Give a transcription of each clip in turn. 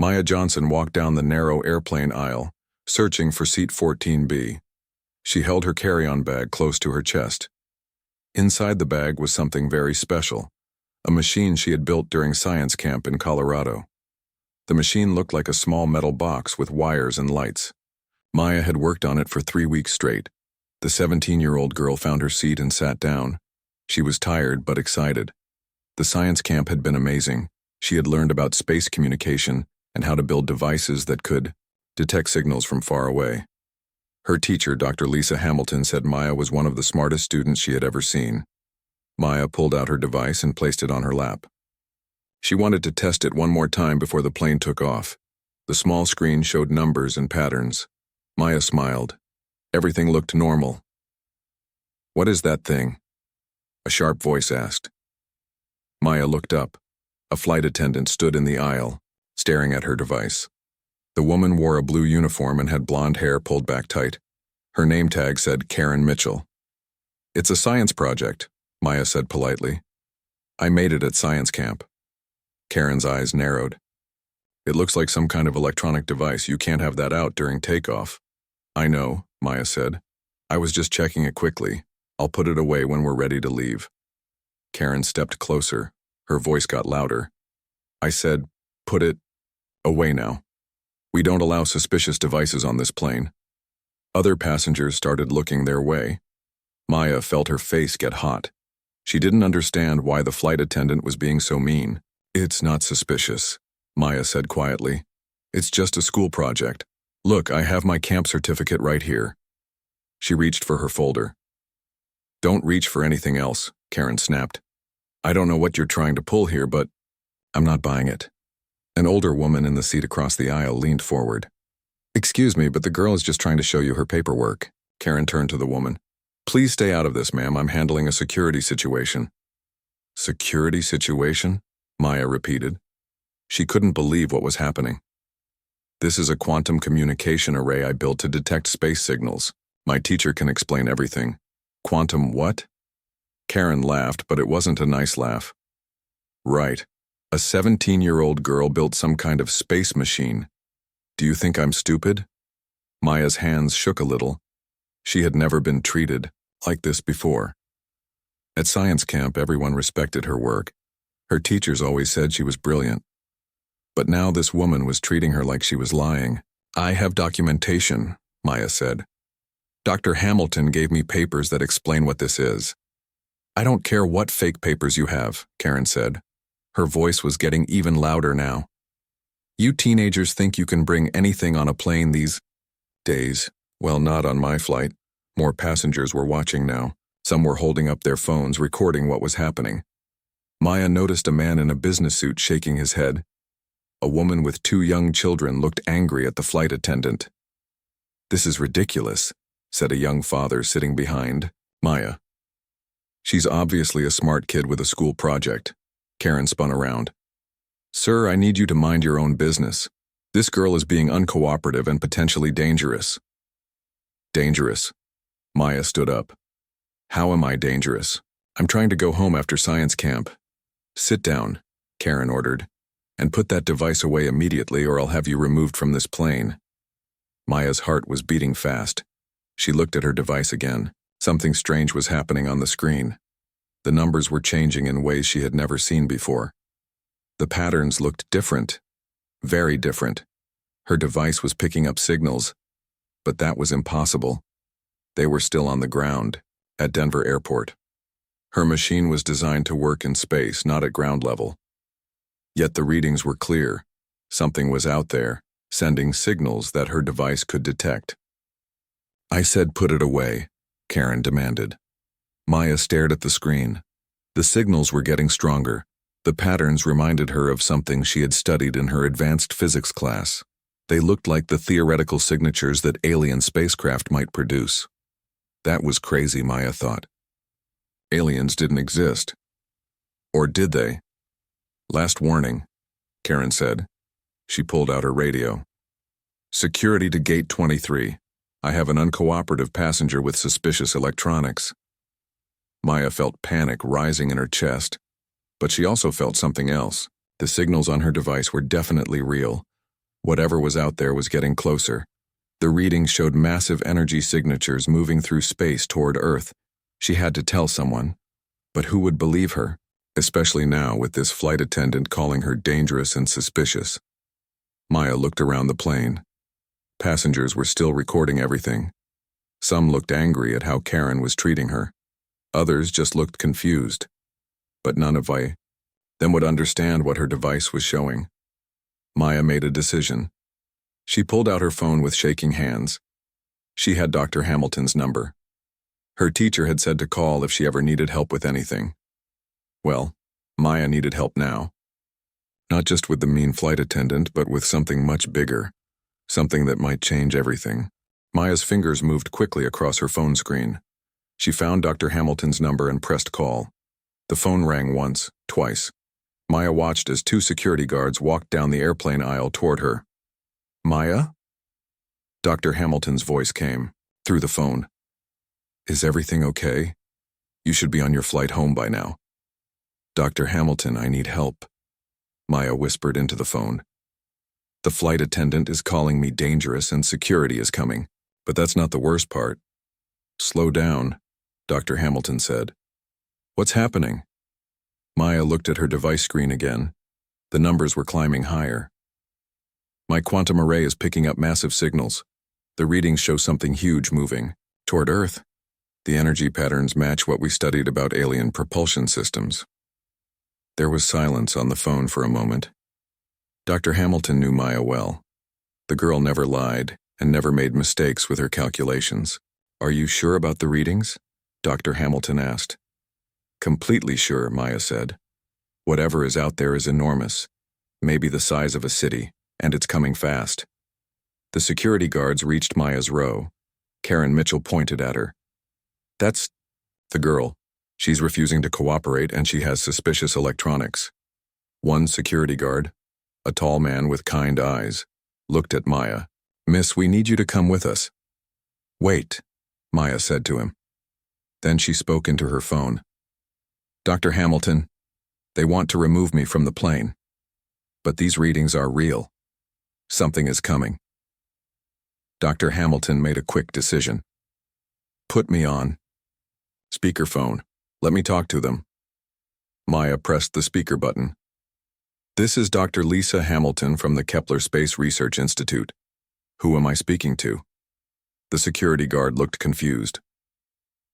Maya Johnson walked down the narrow airplane aisle, searching for seat 14B. She held her carry-on bag close to her chest. Inside the bag was something very special, a machine she had built during science camp in Colorado. The machine looked like a small metal box with wires and lights. Maya had worked on it for 3 weeks straight. The 17-year-old girl found her seat and sat down. She was tired but excited. The science camp had been amazing. She had learned about space communication and how to build devices that could detect signals from far away. Her teacher, Dr. Lisa Hamilton, said Maya was one of the smartest students she had ever seen. Maya pulled out her device and placed it on her lap. She wanted to test it one more time before the plane took off. The small screen showed numbers and patterns. Maya smiled. Everything looked normal. "What is that thing?" a sharp voice asked. Maya looked up. A flight attendant stood in the aisle, staring at her device. The woman wore a blue uniform and had blonde hair pulled back tight. Her name tag said Karen Mitchell. "It's a science project," Maya said politely. "I made it at science camp." Karen's eyes narrowed. "It looks like some kind of electronic device. You can't have that out during takeoff." "I know," Maya said. "I was just checking it quickly. I'll put it away when we're ready to leave." Karen stepped closer. Her voice got louder. "I said, put it away now. We don't allow suspicious devices on this plane." Other passengers started looking their way. Maya felt her face get hot. She didn't understand why the flight attendant was being so mean. "It's not suspicious," Maya said quietly. "It's just a school project. Look, I have my camp certificate right here." She reached for her folder. "Don't reach for anything else," Karen snapped. "I don't know what you're trying to pull here, but I'm not buying it." An older woman in the seat across the aisle leaned forward. "Excuse me, but the girl is just trying to show you her paperwork." Karen turned to the woman. "Please stay out of this, ma'am. I'm handling a security situation." "Security situation?" Maya repeated. She couldn't believe what was happening. "This is a quantum communication array I built to detect space signals. My teacher can explain everything." "Quantum what?" Karen laughed, but it wasn't a nice laugh. "Right. A 17-year-old girl built some kind of space machine. Do you think I'm stupid?" Maya's hands shook a little. She had never been treated like this before. At science camp, everyone respected her work. Her teachers always said she was brilliant. But now this woman was treating her like she was lying. "I have documentation," Maya said. "Dr. Hamilton gave me papers that explain what this is." "I don't care what fake papers you have," Karen said. Her voice was getting even louder now. "You teenagers think you can bring anything on a plane these days. Well, not on my flight." More passengers were watching now. Some were holding up their phones, recording what was happening. Maya noticed a man in a business suit shaking his head. A woman with 2 young children looked angry at the flight attendant. "This is ridiculous," said a young father sitting behind Maya. "She's obviously a smart kid with a school project." Karen spun around. "Sir, I need you to mind your own business. This girl is being uncooperative and potentially dangerous." "Dangerous?" Maya stood up. "How am I dangerous? I'm trying to go home after science camp." "Sit down," Karen ordered, "and put that device away immediately or I'll have you removed from this plane." Maya's heart was beating fast. She looked at her device again. Something strange was happening on the screen. The numbers were changing in ways she had never seen before. The patterns looked different, very different. Her device was picking up signals, but that was impossible. They were still on the ground, at Denver Airport. Her machine was designed to work in space, not at ground level. Yet the readings were clear. Something was out there, sending signals that her device could detect. "I said put it away," Karen demanded. Maya stared at the screen. The signals were getting stronger. The patterns reminded her of something she had studied in her advanced physics class. They looked like the theoretical signatures that alien spacecraft might produce. That was crazy, Maya thought. Aliens didn't exist. Or did they? "Last warning," Karen said. She pulled out her radio. "Security to Gate 23. I have an uncooperative passenger with suspicious electronics." Maya felt panic rising in her chest, but she also felt something else. The signals on her device were definitely real. Whatever was out there was getting closer. The readings showed massive energy signatures moving through space toward Earth. She had to tell someone. But who would believe her? Especially now with this flight attendant calling her dangerous and suspicious. Maya looked around the plane. Passengers were still recording everything. Some looked angry at how Karen was treating her. Others just looked confused. But none of them would understand what her device was showing. Maya made a decision. She pulled out her phone with shaking hands. She had Dr. Hamilton's number. Her teacher had said to call if she ever needed help with anything. Well, Maya needed help now. Not just with the mean flight attendant, but with something much bigger. Something that might change everything. Maya's fingers moved quickly across her phone screen. She found Dr. Hamilton's number and pressed call. The phone rang once, twice. Maya watched as 2 security guards walked down the airplane aisle toward her. Maya? Dr. Hamilton's voice came, through the phone. Is everything okay? You should be on your flight home by now. Dr. Hamilton, I need help. Maya whispered into the phone. The flight attendant is calling me dangerous and security is coming, but that's not the worst part. Slow down, Dr. Hamilton said. What's happening? Maya looked at her device screen again. The numbers were climbing higher. My quantum array is picking up massive signals. The readings show something huge moving toward Earth. The energy patterns match what we studied about alien propulsion systems. There was silence on the phone for a moment. Dr. Hamilton knew Maya well. The girl never lied and never made mistakes with her calculations. Are you sure about the readings? Dr. Hamilton asked. Completely sure, Maya said. Whatever is out there is enormous, maybe the size of a city, and it's coming fast. The security guards reached Maya's row. Karen Mitchell pointed at her. That's the girl. She's refusing to cooperate and she has suspicious electronics. One security guard, a tall man with kind eyes, looked at Maya. Miss, we need you to come with us. Wait, Maya said to him. Then she spoke into her phone. Dr. Hamilton, they want to remove me from the plane. But these readings are real. Something is coming. Dr. Hamilton made a quick decision. Put me on. Speakerphone. Let me talk to them. Maya pressed the speaker button. This is Dr. Lisa Hamilton from the Kepler Space Research Institute. Who am I speaking to? The security guard looked confused.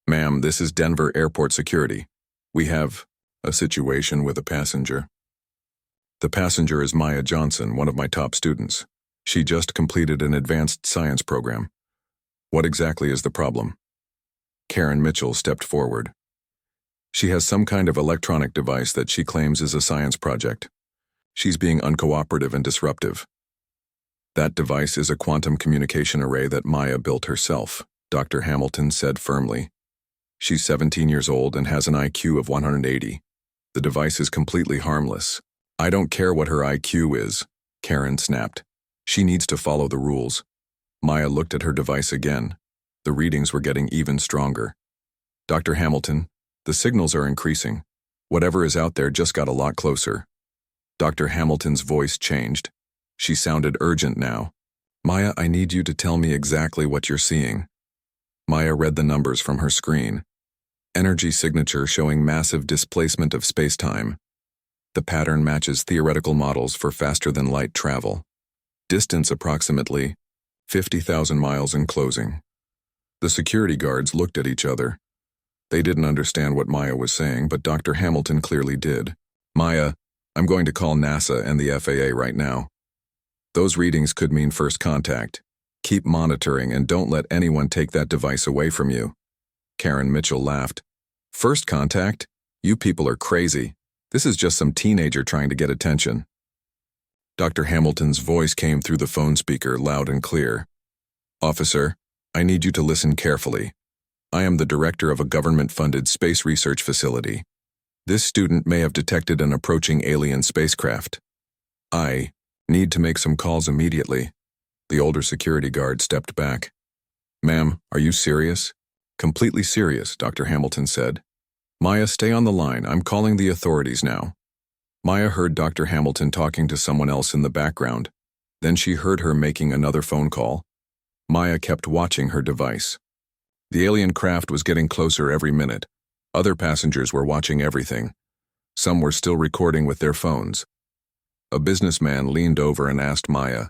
Ma'am, this is Denver Airport Security. We have a situation with a passenger. The passenger is Maya Johnson, one of my top students. She just completed an advanced science program. What exactly is the problem? Karen Mitchell stepped forward. She has some kind of electronic device that she claims is a science project. She's being uncooperative and disruptive. That device is a quantum communication array that Maya built herself, Dr. Hamilton said firmly. She's 17 years old and has an IQ of 180. The device is completely harmless. I don't care what her IQ is, Karen snapped. She needs to follow the rules. Maya looked at her device again. The readings were getting even stronger. Dr. Hamilton, the signals are increasing. Whatever is out there just got a lot closer. Dr. Hamilton's voice changed. She sounded urgent now. Maya, I need you to tell me exactly what you're seeing. Maya read the numbers from her screen. Energy signature showing massive displacement of space-time. The pattern matches theoretical models for faster-than-light travel. Distance approximately 50,000 miles in closing. The security guards looked at each other. They didn't understand what Maya was saying, but Dr. Hamilton clearly did. Maya, I'm going to call NASA and the FAA right now. Those readings could mean first contact. Keep monitoring and don't let anyone take that device away from you. Karen Mitchell laughed. First contact? You people are crazy. This is just some teenager trying to get attention. Dr. Hamilton's voice came through the phone speaker loud and clear. Officer, I need you to listen carefully. I am the director of a government-funded space research facility. This student may have detected an approaching alien spacecraft. I need to make some calls immediately. The older security guard stepped back. Ma'am, are you serious? Completely serious, Dr. Hamilton said. Maya, stay on the line. I'm calling the authorities now. Maya heard Dr. Hamilton talking to someone else in the background. Then she heard her making another phone call. Maya kept watching her device. The alien craft was getting closer every minute. Other passengers were watching everything. Some were still recording with their phones. A businessman leaned over and asked Maya,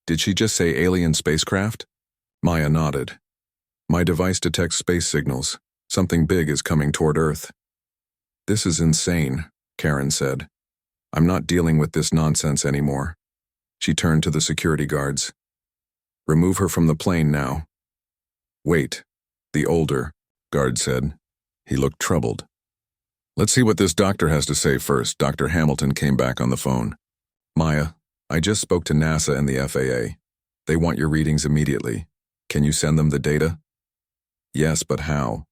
"Did she just say alien spacecraft?" Maya nodded. "My device detects space signals. Something big is coming toward Earth." "This is insane," Karen said. "I'm not dealing with this nonsense anymore." She turned to the security guards. "Remove her from the plane now." "Wait," the older guard said. He looked troubled. "Let's see what this doctor has to say first." Dr. Hamilton came back on the phone. "Maya, I just spoke to NASA and the FAA. They want your readings immediately. Can you send them the data?" "Yes, but how?"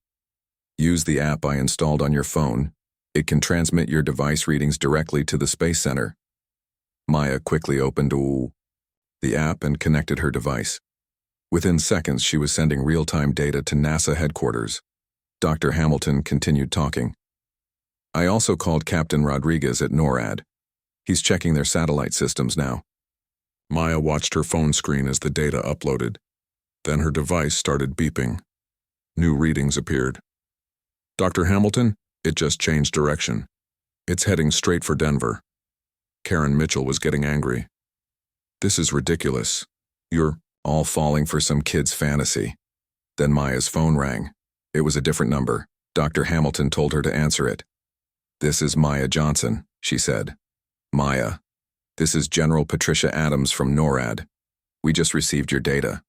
"Use the app I installed on your phone. It can transmit your device readings directly to the Space Center." Maya quickly opened the app and connected her device. Within seconds, she was sending real-time data to NASA headquarters. Dr. Hamilton continued talking. "I also called Captain Rodriguez at NORAD. He's checking their satellite systems now." Maya watched her phone screen as the data uploaded. Then her device started beeping. New readings appeared. "Dr. Hamilton, it just changed direction. It's heading straight for Denver." Karen Mitchell was getting angry. "This is ridiculous. You're all falling for some kid's fantasy." Then Maya's phone rang. It was a different number. Dr. Hamilton told her to answer it. "This is Maya Johnson," she said. "Maya, this is General Patricia Adams from NORAD. We just received your data.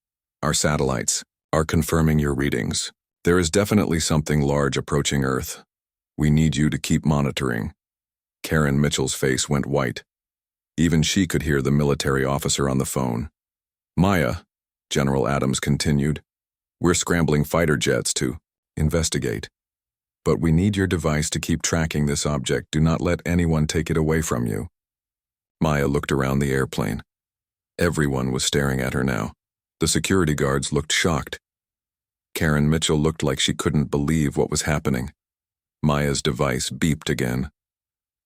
Our satellites are confirming your readings. There is definitely something large approaching Earth. We need you to keep monitoring." Karen Mitchell's face went white. Even she could hear the military officer on the phone. "Maya," General Adams continued, "we're scrambling fighter jets to investigate. But we need your device to keep tracking this object. Do not let anyone take it away from you." Maya looked around the airplane. Everyone was staring at her now. The security guards looked shocked. Karen Mitchell looked like she couldn't believe what was happening. Maya's device beeped again.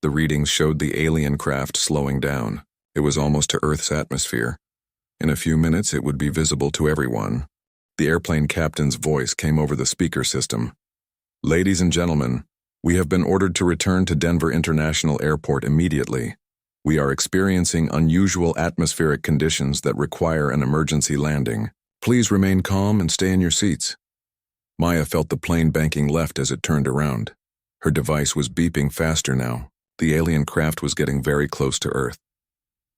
The readings showed the alien craft slowing down. It was almost to Earth's atmosphere. In a few minutes, it would be visible to everyone. The airplane captain's voice came over the speaker system. "Ladies and gentlemen, we have been ordered to return to Denver International Airport immediately. We are experiencing unusual atmospheric conditions that require an emergency landing. Please remain calm and stay in your seats." Maya felt the plane banking left as it turned around. Her device was beeping faster now. The alien craft was getting very close to Earth.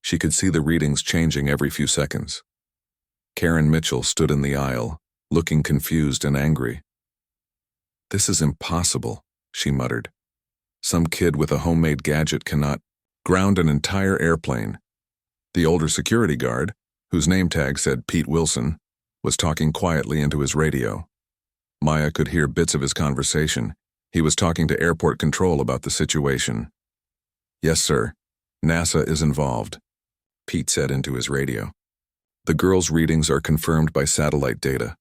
She could see the readings changing every few seconds. Karen Mitchell stood in the aisle, looking confused and angry. "This is impossible," she muttered. "Some kid with a homemade gadget cannot ground an entire airplane." The older security guard, whose name tag said Pete Wilson, was talking quietly into his radio. Maya could hear bits of his conversation. He was talking to airport control about the situation. "Yes, sir. NASA is involved," Pete said into his radio. "The girl's readings are confirmed by satellite data."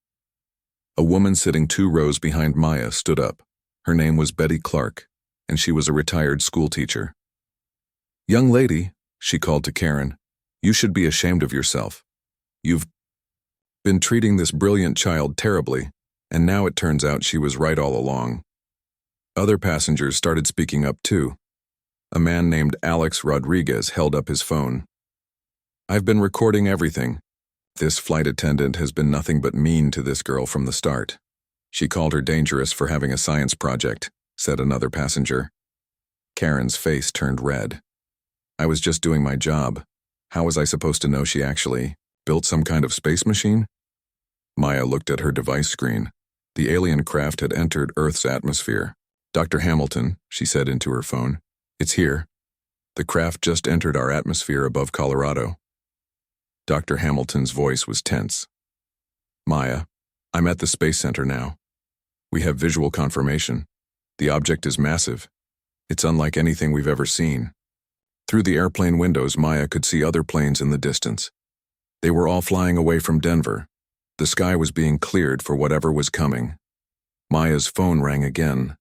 A woman sitting 2 rows behind Maya stood up. Her name was Betty Clark, and she was a retired schoolteacher. "Young lady," she called to Karen, "you should be ashamed of yourself. You've been treating this brilliant child terribly, and now it turns out she was right all along." Other passengers started speaking up too. A man named Alex Rodriguez held up his phone. "I've been recording everything. This flight attendant has been nothing but mean to this girl from the start. She called her dangerous for having a science project," said another passenger. Karen's face turned red. "I was just doing my job. How was I supposed to know she actually built some kind of space machine?" Maya looked at her device screen. The alien craft had entered Earth's atmosphere. "Dr. Hamilton," she said into her phone, "it's here. The craft just entered our atmosphere above Colorado." Dr. Hamilton's voice was tense. "Maya, I'm at the Space Center now. We have visual confirmation. The object is massive. It's unlike anything we've ever seen." Through the airplane windows, Maya could see other planes in the distance. They were all flying away from Denver. The sky was being cleared for whatever was coming. Maya's phone rang again.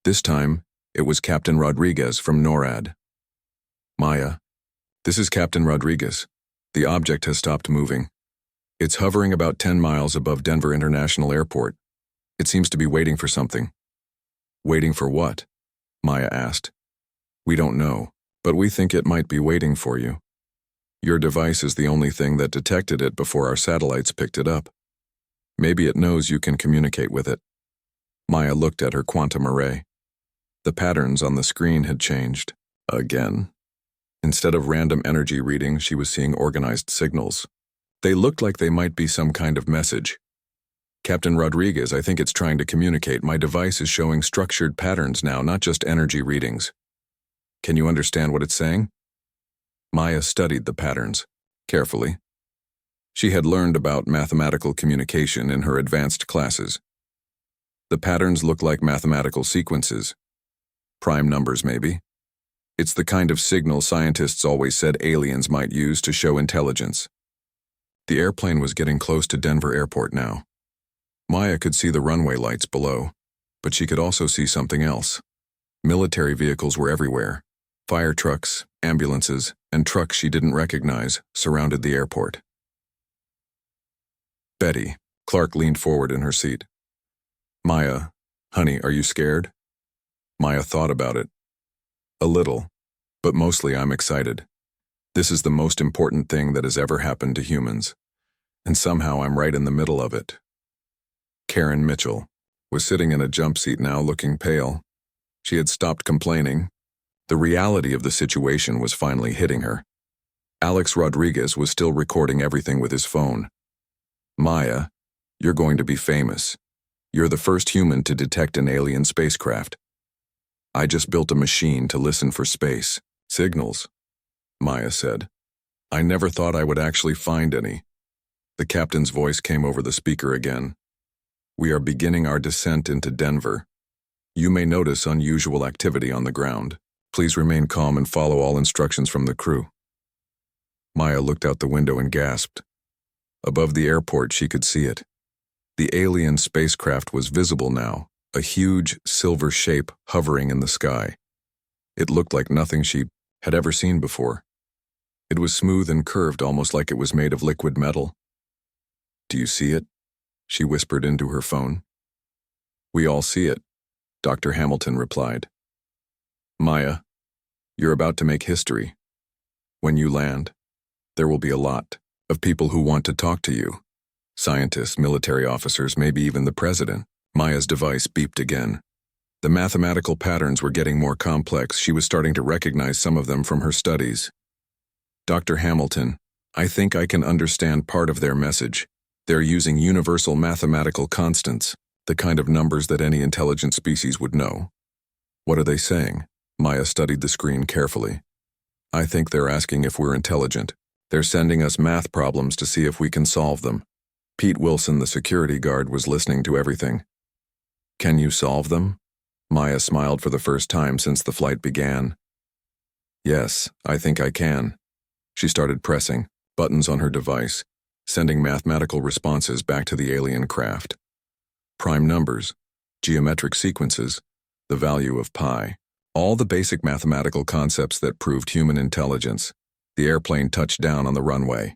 This time, it was Captain Rodriguez from NORAD. "Maya, this is Captain Rodriguez. The object has stopped moving. It's hovering about 10 miles above Denver International Airport. It seems to be waiting for something. Waiting for what? Maya asked. We don't know, but we think it might be waiting for you. Your device is the only thing that detected it before our satellites picked it up. Maybe it knows you can communicate with it. Maya looked at her quantum array. The patterns on the screen had changed. Again. Instead of random energy readings, she was seeing organized signals. They looked like they might be some kind of message. Captain Rodriguez, I think it's trying to communicate. My device is showing structured patterns now, not just energy readings. Can you understand what it's saying? Maya studied the patterns carefully. She had learned about mathematical communication in her advanced classes. The patterns look like mathematical sequences. Prime numbers, maybe. It's the kind of signal scientists always said aliens might use to show intelligence. The airplane was getting close to Denver Airport now. Maya could see the runway lights below, but she could also see something else. Military vehicles were everywhere. Fire trucks, ambulances, and trucks she didn't recognize surrounded the airport. Betty. Clark leaned forward in her seat. Maya, honey, are you scared? Maya thought about it. A little, but mostly I'm excited. This is the most important thing that has ever happened to humans, and somehow I'm right in the middle of it. Karen Mitchell was sitting in a jump seat now, looking pale. She had stopped complaining. The reality of the situation was finally hitting her. Alex Rodriguez was still recording everything with his phone. Maya, you're going to be famous. You're the first human to detect an alien spacecraft. I just built a machine to listen for space signals, Maya said. I never thought I would actually find any. The captain's voice came over the speaker again. We are beginning our descent into Denver. You may notice unusual activity on the ground. Please remain calm and follow all instructions from the crew. Maya looked out the window and gasped. Above the airport, she could see it. The alien spacecraft was visible now, a huge silver shape hovering in the sky. It looked like nothing she had ever seen before. It was smooth and curved, almost like it was made of liquid metal. Do you see it? She whispered into her phone. We all see it, Dr. Hamilton replied. Maya, you're about to make history. When you land, there will be a lot of people who want to talk to you. Scientists, military officers, maybe even the president. Maya's device beeped again. The mathematical patterns were getting more complex. She was starting to recognize some of them from her studies. Dr. Hamilton, I think I can understand part of their message. They're using universal mathematical constants, the kind of numbers that any intelligent species would know. What are they saying? Maya studied the screen carefully. I think they're asking if we're intelligent. They're sending us math problems to see if we can solve them. Pete Wilson, the security guard, was listening to everything. Can you solve them? Maya smiled for the first time since the flight began. Yes, I think I can. She started pressing buttons on her device, sending mathematical responses back to the alien craft. Prime numbers, geometric sequences, the value of pi, all the basic mathematical concepts that proved human intelligence. The airplane touched down on the runway.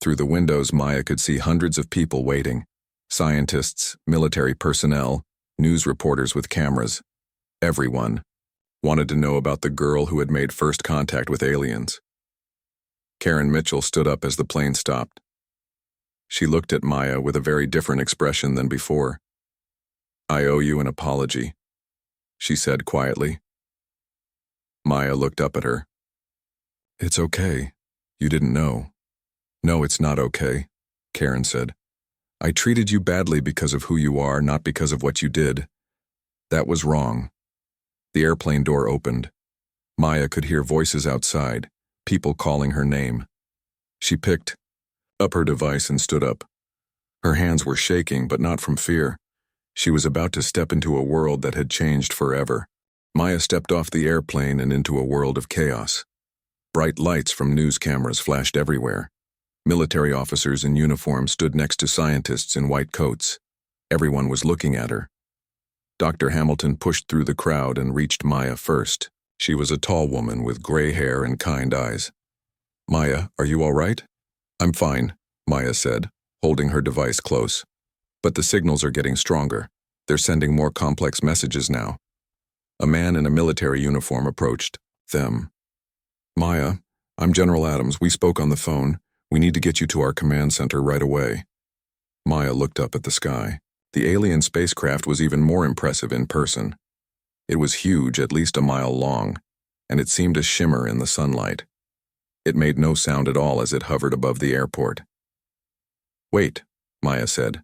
Through the windows, Maya could see hundreds of people waiting. Scientists, military personnel, news reporters with cameras. Everyone wanted to know about the girl who had made first contact with aliens. Karen Mitchell stood up as the plane stopped. She looked at Maya with a very different expression than before. I owe you an apology, she said quietly. Maya looked up at her. It's okay. You didn't know. No, it's not okay, Karen said. I treated you badly because of who you are, not because of what you did. That was wrong. The airplane door opened. Maya could hear voices outside, people calling her name. She picked up her device and stood up. Her hands were shaking, but not from fear. She was about to step into a world that had changed forever. Maya stepped off the airplane and into a world of chaos. Bright lights from news cameras flashed everywhere. Military officers in uniform stood next to scientists in white coats. Everyone was looking at her. Dr. Hamilton pushed through the crowd and reached Maya first. She was a tall woman with gray hair and kind eyes. Maya, are you all right? I'm fine, Maya said, holding her device close. But the signals are getting stronger. They're sending more complex messages now. A man in a military uniform approached them. Maya, I'm General Adams. We spoke on the phone. We need to get you to our command center right away. Maya looked up at the sky. The alien spacecraft was even more impressive in person. It was huge, at least a mile long, and it seemed to shimmer in the sunlight. It made no sound at all as it hovered above the airport. Wait, Maya said.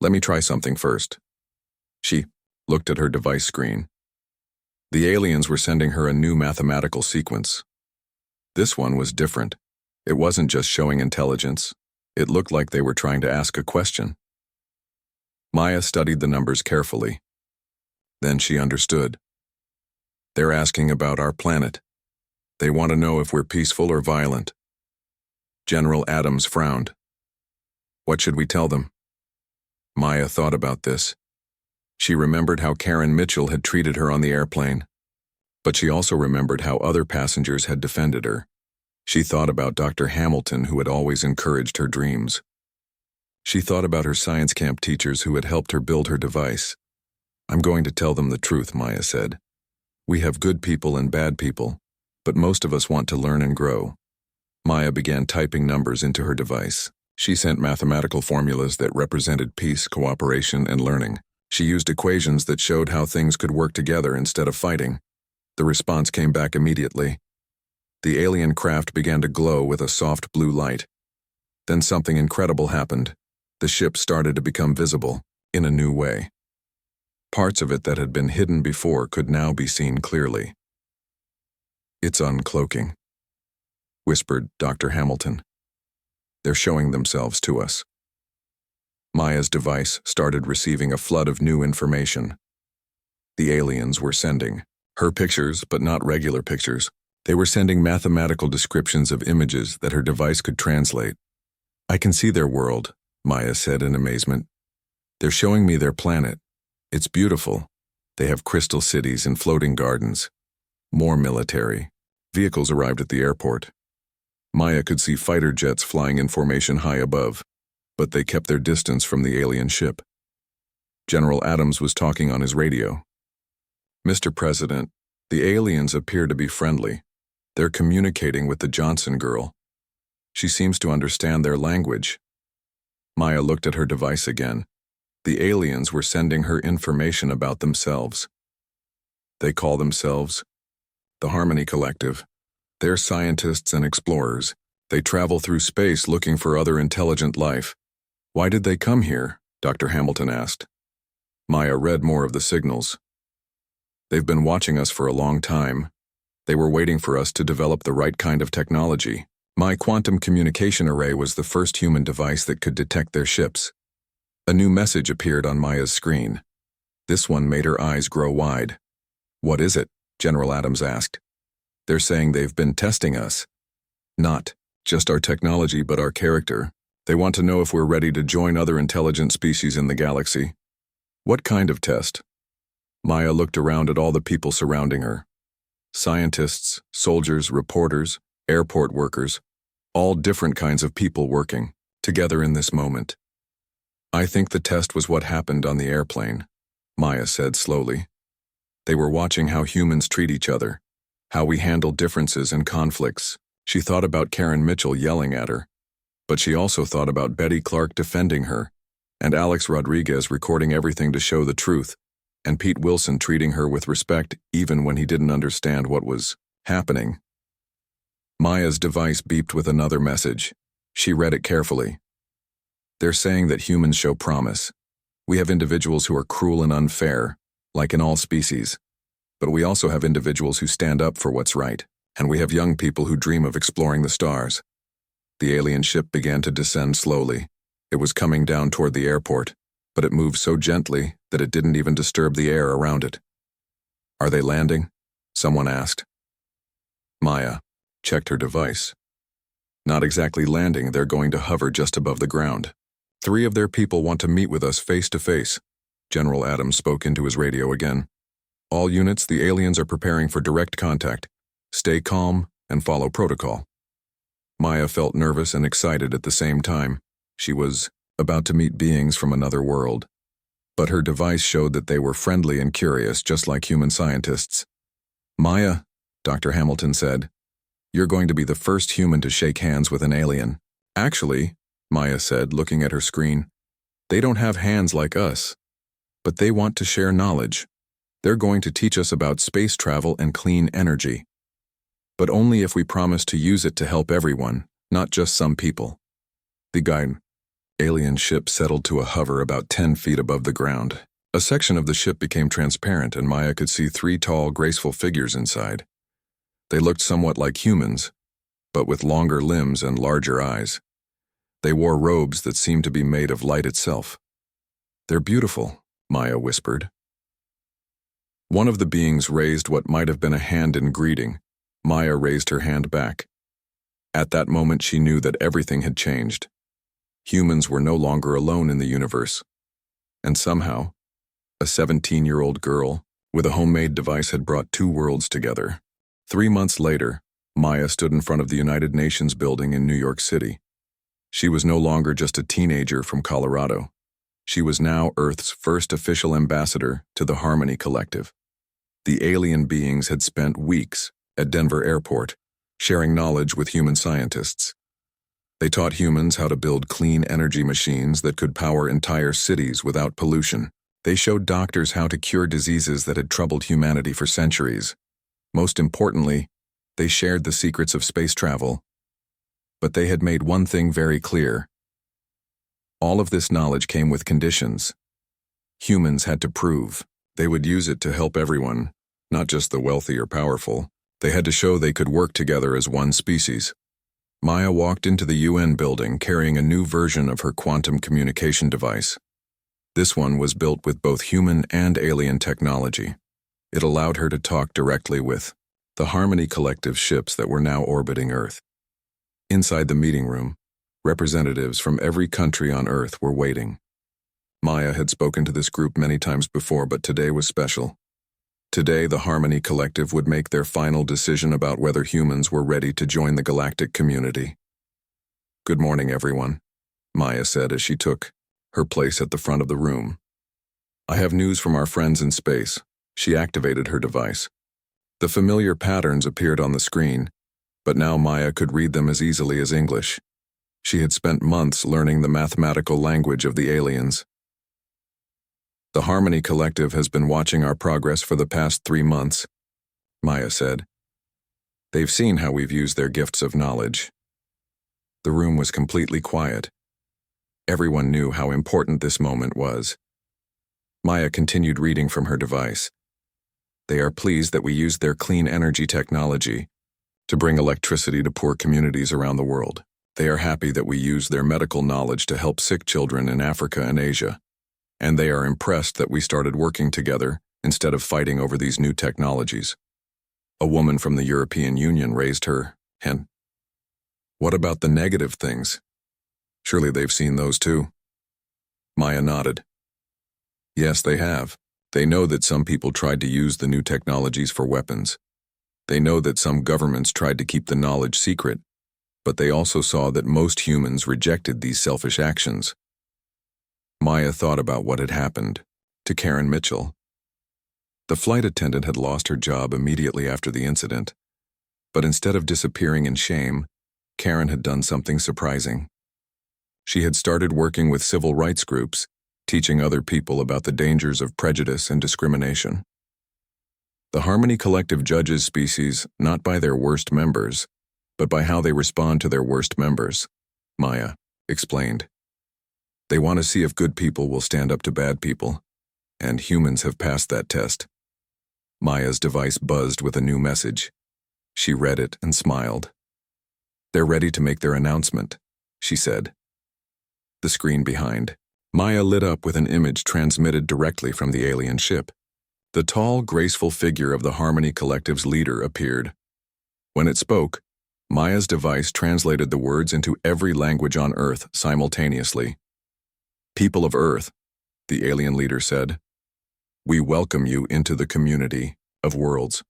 Let me try something first. She looked at her device screen. The aliens were sending her a new mathematical sequence. This one was different. It wasn't just showing intelligence. It looked like they were trying to ask a question. Maya studied the numbers carefully. Then she understood. They're asking about our planet. They want to know if we're peaceful or violent. General Adams frowned. What should we tell them? Maya thought about this. She remembered how Karen Mitchell had treated her on the airplane. But she also remembered how other passengers had defended her. She thought about Dr. Hamilton, who had always encouraged her dreams. She thought about her science camp teachers who had helped her build her device. I'm going to tell them the truth, Maya said. We have good people and bad people, but most of us want to learn and grow. Maya began typing numbers into her device. She sent mathematical formulas that represented peace, cooperation, and learning. She used equations that showed how things could work together instead of fighting. The response came back immediately. The alien craft began to glow with a soft blue light. Then something incredible happened. The ship started to become visible, in a new way. Parts of it that had been hidden before could now be seen clearly. It's uncloaking, whispered Dr. Hamilton. They're showing themselves to us. Maya's device started receiving a flood of new information. The aliens were sending her pictures, but not regular pictures. They were sending mathematical descriptions of images that her device could translate. I can see their world, Maya said in amazement. They're showing me their planet. It's beautiful. They have crystal cities and floating gardens. More military. Vehicles arrived at the airport. Maya could see fighter jets flying in formation high above, but they kept their distance from the alien ship. General Adams was talking on his radio. Mr. President, the aliens appear to be friendly. They're communicating with the Johnson girl. She seems to understand their language. Maya looked at her device again. The aliens were sending her information about themselves. They call themselves the Harmony Collective. They're scientists and explorers. They travel through space looking for other intelligent life. Why did they come here? Dr. Hamilton asked. Maya read more of the signals. They've been watching us for a long time. They were waiting for us to develop the right kind of technology. My quantum communication array was the first human device that could detect their ships. A new message appeared on Maya's screen. This one made her eyes grow wide. What is it? General Adams asked. They're saying they've been testing us. Not just our technology, but our character. They want to know if we're ready to join other intelligent species in the galaxy. What kind of test? Maya looked around at all the people surrounding her. Scientists, soldiers, reporters, airport workers, all different kinds of people working together in this moment. I think the test was what happened on the airplane, Maya said slowly. They were watching how humans treat each other, how we handle differences and conflicts. She thought about Karen Mitchell yelling at her, but she also thought about Betty Clark defending her, and Alex Rodriguez recording everything to show the truth, and Pete Wilson treating her with respect even when he didn't understand what was happening. Maya's device beeped with another message. She read it carefully. They're saying that humans show promise. We have individuals who are cruel and unfair, like in all species. But we also have individuals who stand up for what's right, and we have young people who dream of exploring the stars. The alien ship began to descend slowly. It was coming down toward the airport, but it moved so gently that it didn't even disturb the air around it. Are they landing? Someone asked. Maya checked her device. Not exactly landing, they're going to hover just above the ground. 3 of their people want to meet with us face to face. General Adams spoke into his radio again. All units, the aliens are preparing for direct contact. Stay calm and follow protocol. Maya felt nervous and excited at the same time. She was about to meet beings from another world. But her device showed that they were friendly and curious, just like human scientists. "Maya," Dr. Hamilton said, "you're going to be the first human to shake hands with an alien." "Actually," Maya said, looking at her screen, "they don't have hands like us. But they want to share knowledge. They're going to teach us about space travel and clean energy. But only if we promise to use it to help everyone, not just some people." The alien ship settled to a hover about 10 feet above the ground. A section of the ship became transparent, and Maya could see 3 tall, graceful figures inside. They looked somewhat like humans, but with longer limbs and larger eyes. They wore robes that seemed to be made of light itself. "They're beautiful," Maya whispered. One of the beings raised what might have been a hand in greeting. Maya raised her hand back. At that moment, she knew that everything had changed. Humans were no longer alone in the universe. And somehow, a 17-year-old girl with a homemade device had brought 2 worlds together. 3 months later, Maya stood in front of the United Nations building in New York City. She was no longer just a teenager from Colorado. She was now Earth's first official ambassador to the Harmony Collective. The alien beings had spent weeks at Denver Airport, sharing knowledge with human scientists. They taught humans how to build clean energy machines that could power entire cities without pollution. They showed doctors how to cure diseases that had troubled humanity for centuries. Most importantly, they shared the secrets of space travel. But they had made one thing very clear. All of this knowledge came with conditions. Humans had to prove they would use it to help everyone, not just the wealthy or powerful. They had to show they could work together as one species. Maya walked into the UN building carrying a new version of her quantum communication device. This one was built with both human and alien technology. It allowed her to talk directly with the Harmony Collective ships that were now orbiting Earth. Inside the meeting room, representatives from every country on Earth were waiting. Maya had spoken to this group many times before, but today was special. Today, the Harmony Collective would make their final decision about whether humans were ready to join the galactic community. "Good morning, everyone," Maya said as she took her place at the front of the room. "I have news from our friends in space." She activated her device. The familiar patterns appeared on the screen, but now Maya could read them as easily as English. She had spent months learning the mathematical language of the aliens. "The Harmony Collective has been watching our progress for the past 3 months," Maya said. "They've seen how we've used their gifts of knowledge." The room was completely quiet. Everyone knew how important this moment was. Maya continued reading from her device. "They are pleased that we used their clean energy technology to bring electricity to poor communities around the world. They are happy that we used their medical knowledge to help sick children in Africa and Asia. And they are impressed that we started working together instead of fighting over these new technologies." A woman from the European Union raised her hand. "What about the negative things? Surely they've seen those too?" Maya nodded. "Yes, they have. They know that some people tried to use the new technologies for weapons. They know that some governments tried to keep the knowledge secret, but they also saw that most humans rejected these selfish actions." Maya thought about what had happened to Karen Mitchell. The flight attendant had lost her job immediately after the incident, but instead of disappearing in shame, Karen had done something surprising. She had started working with civil rights groups, teaching other people about the dangers of prejudice and discrimination. The Harmony Collective judges species not by their worst members, but by how they respond to their worst members, Maya explained. They want to see if good people will stand up to bad people, and humans have passed that test. Maya's device buzzed with a new message. She read it and smiled. "They're ready to make their announcement," she said. The screen behind Maya lit up with an image transmitted directly from the alien ship. The tall, graceful figure of the Harmony Collective's leader appeared. When it spoke, Maya's device translated the words into every language on Earth simultaneously. "People of Earth," the alien leader said, "we welcome you into the community of worlds.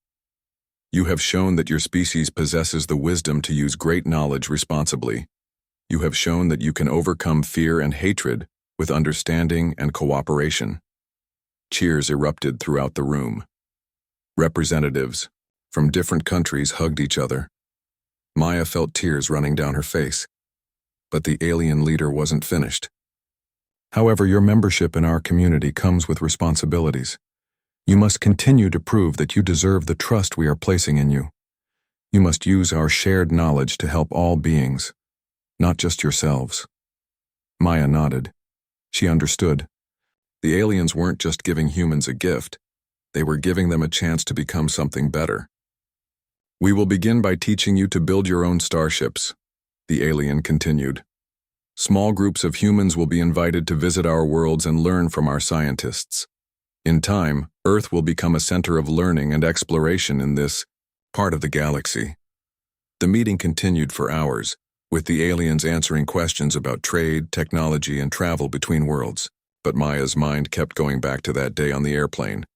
You have shown that your species possesses the wisdom to use great knowledge responsibly. You have shown that you can overcome fear and hatred with understanding and cooperation. Cheers erupted throughout the room. Representatives from different countries hugged each other. Maya felt tears running down her face. But the alien leader wasn't finished. However, your membership in our community comes with responsibilities. You must continue to prove that you deserve the trust we are placing in you. You must use our shared knowledge to help all beings, not just yourselves. Maya nodded. She understood. The aliens weren't just giving humans a gift. They were giving them a chance to become something better. We will begin by teaching you to build your own starships, the alien continued. Small groups of humans will be invited to visit our worlds and learn from our scientists. In time, Earth will become a center of learning and exploration in this part of the galaxy. The meeting continued for hours, with the aliens answering questions about trade, technology, and travel between worlds. But Maya's mind kept going back to that day on the airplane.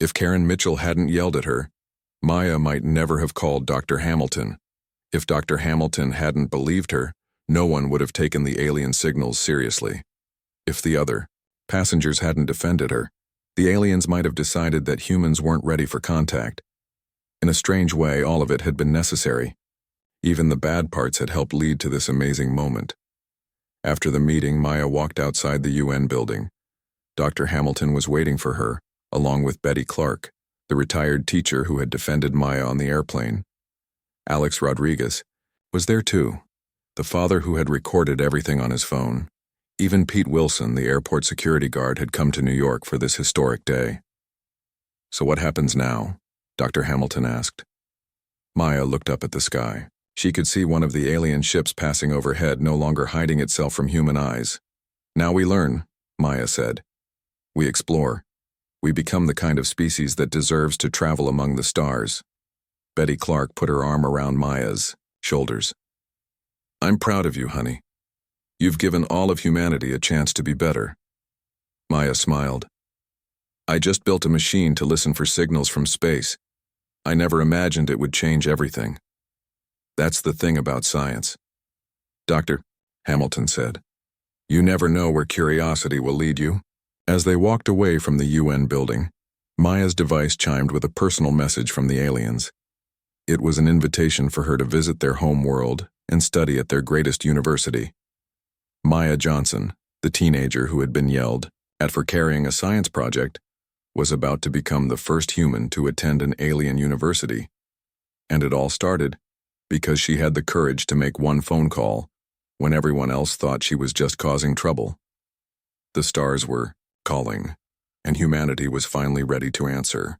If Karen Mitchell hadn't yelled at her, Maya might never have called Dr. Hamilton. If Dr. Hamilton hadn't believed her, no one would have taken the alien signals seriously. If the other passengers hadn't defended her, the aliens might have decided that humans weren't ready for contact. In a strange way, all of it had been necessary. Even the bad parts had helped lead to this amazing moment. After the meeting, Maya walked outside the UN building. Dr. Hamilton was waiting for her, along with Betty Clark, the retired teacher who had defended Maya on the airplane. Alex Rodriguez was there too, the father who had recorded everything on his phone. Even Pete Wilson, the airport security guard, had come to New York for this historic day. So what happens now? Dr. Hamilton asked. Maya looked up at the sky. She could see one of the alien ships passing overhead, no longer hiding itself from human eyes. Now we learn, Maya said. We explore. We become the kind of species that deserves to travel among the stars. Betty Clark put her arm around Maya's shoulders. I'm proud of you, honey. You've given all of humanity a chance to be better. Maya smiled. I just built a machine to listen for signals from space. I never imagined it would change everything. That's the thing about science. Dr. Hamilton said. You never know where curiosity will lead you. As they walked away from the UN building, Maya's device chimed with a personal message from the aliens. It was an invitation for her to visit their home world and study at their greatest university. Maya Johnson, the teenager who had been yelled at for carrying a science project, was about to become the first human to attend an alien university. And it all started because she had the courage to make one phone call when everyone else thought she was just causing trouble. The stars were calling, and humanity was finally ready to answer.